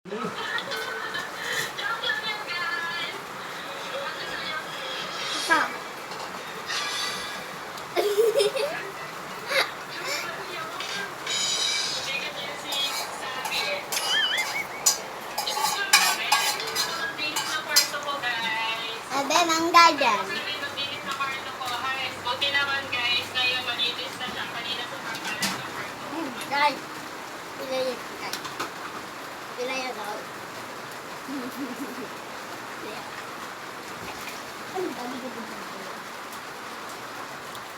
Abe, mangga dyan. Buti naman guys, ngayon malinis na siya. Kanina sa pangkalan ng kwarto. Guys, pilay guys. Pilay daw.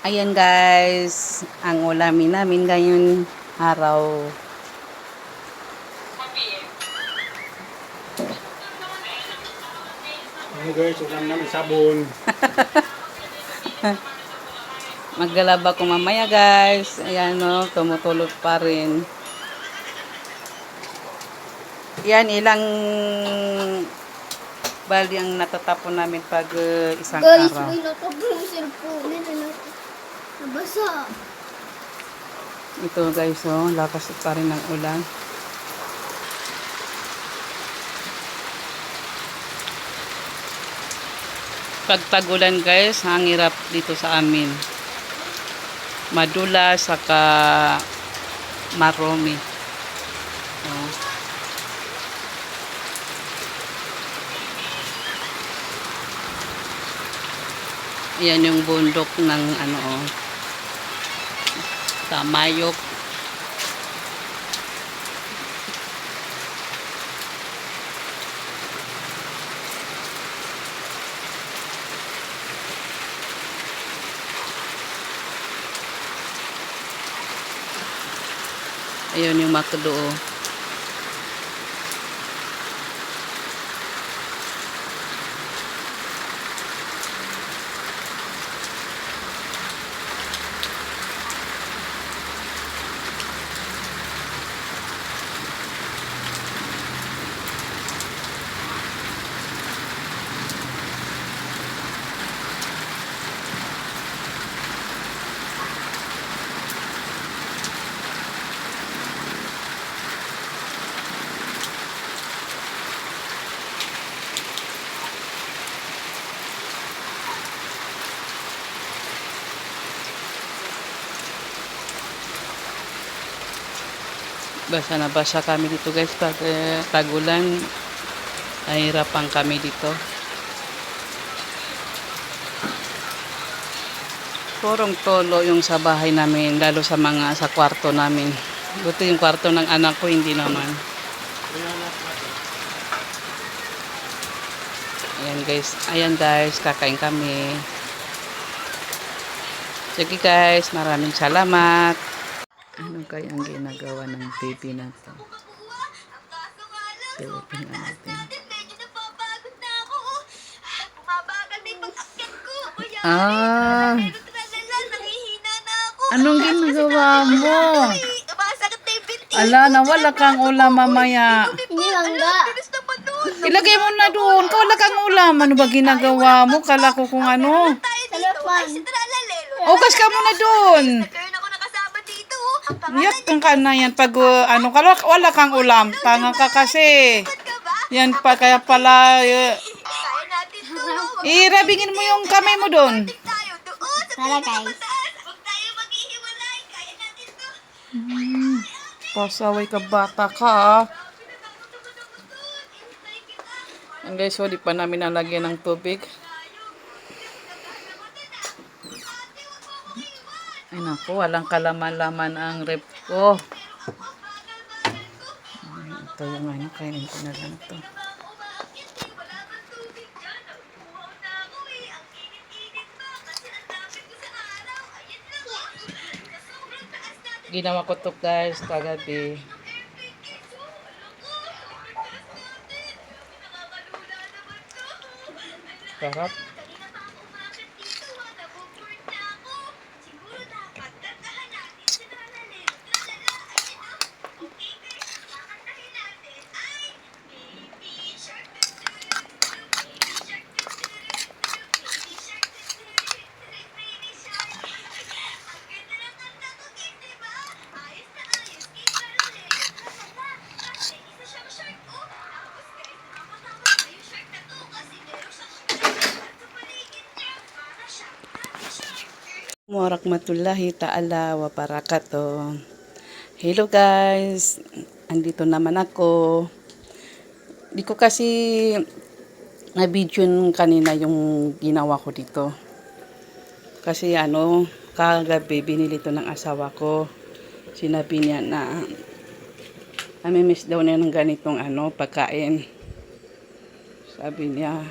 Ayan guys, ang ulamin namin ngayon araw. Ano guys, ulam namin sabon. Maglalaba ko mamaya guys. Ayan o, tumutulog pa rin. Yan, ilang baldi ang natatapon namin pag isang Guys, araw. may natablo yung cellphone. Nabasa. Ito guys, oh, lakas pa rin ng ulan. Pag tag-ulan guys, ang hirap dito sa amin. Madula saka marumi. Oh. Ayan yung bundok ng ano, oh, Tamayok. Ayun yung Makdo. Basa na basa kami dito guys pag tagulan. Nahirapan kami dito. Purong tolo yung sa bahay namin, lalo sa mga sa kwarto namin. Buti yung kwarto ng anak ko, hindi naman. Ayan guys, kakain kami. Sige guys, maraming salamat. Ano kaya ang ginagawa ng baby na to? Silipin na natin. Ah, anong ginagawa mo? Ala, nawala kang ulam mamaya. Hindi mangga. Ilagay mo na doon. Wala kang ulam. Ano ba ginagawa mo? Kala ko kung ano. Telephone. Ugas ka muna doon. Yak kang kana yan. Pag ano, wala kang ulam. Tanga ka kasi. Yan pa, kaya pala. Irabingin mo yung kamay mo doon. Tara guys. Pasaway ka bata ka ah. Ang guys, so di pa namin nalagyan ng tubig. Ay naku, walang kalaman-laman ang rep ko. Ito yung ano, kainin ko na lang ito. Ginawa ko to guys kagabi. Sarap. Warahmatullahi ta'ala wa barakatuh. Hello guys, andito naman ako. Di ko kasi na-video kanina yung ginawa ko dito. Kasi kagabi binili to ng asawa ko. Sinabi niya na namimiss daw niya ng ganitong pagkain. Sabi niya,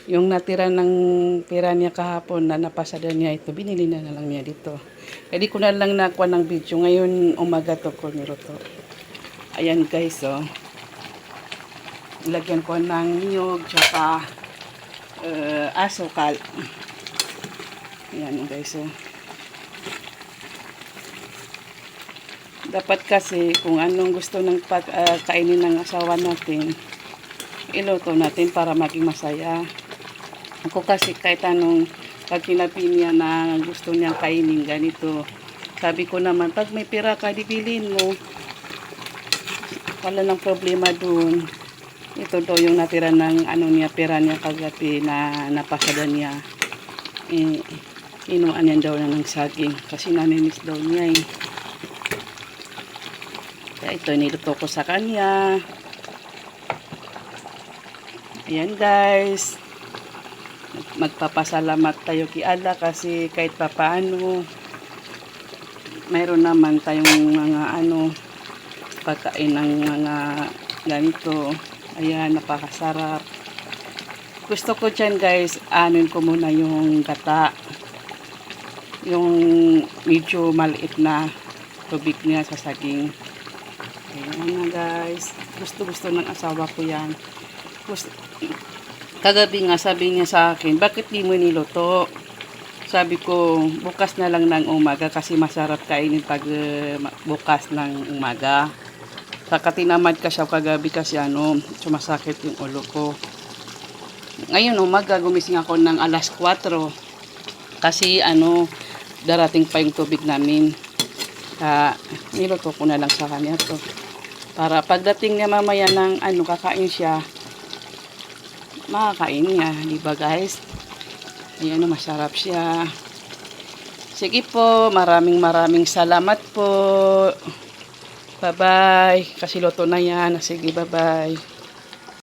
yung natira ng pera niya kahapon na napasada niya ito, binili na lang niya dito. Hindi ko na lang nakuha ng video. Ngayon umaga to ko niluto. Ayan guys, ilagyan ko ng niyog tsaka asukal. Ayan guys, dapat kasi kung anong gusto ng kainin ng asawa natin, iluto natin para maging masaya. Ako kasi kahit pag sinabi niya na gusto niyang kainin ganito, sabi ko naman, pag may pera ka, dibilin mo. Wala nang problema dun. Ito daw yung natira ng pera niya kagabi na napasada niya. Inuan yan daw na ng saging kasi namimiss daw niya eh. Kaya ito niluto ko sa kanya. Ayan guys, magpapasalamat tayo kay Allah kasi kahit papaano mayroon naman tayong mga pagkain ng mga ganito. Ayan, napakasarap. Gusto ko dyan guys, anin ko muna yung gata, yung medyo maliit na tubig niya sa saging. Ayan na guys, gusto ng asawa ko yan. Kagabi nga sabi niya sa akin, bakit di mo niluto? Sabi ko, bukas na lang ng umaga kasi masarap kainin pag bukas ng umaga. Saka tinamad ka siya kagabi kasi sumasakit yung ulo ko. Ngayon umaga gumising ako ng alas 4 kasi darating pa yung tubig namin. Niluto ko na lang sa kanya to. Para pagdating niya mamaya ng kakain siya, makakain niya, di ba guys? Ayan, masarap siya. Sige po, maraming salamat po. Bye-bye. Kasi luto na yan. Sige, bye-bye.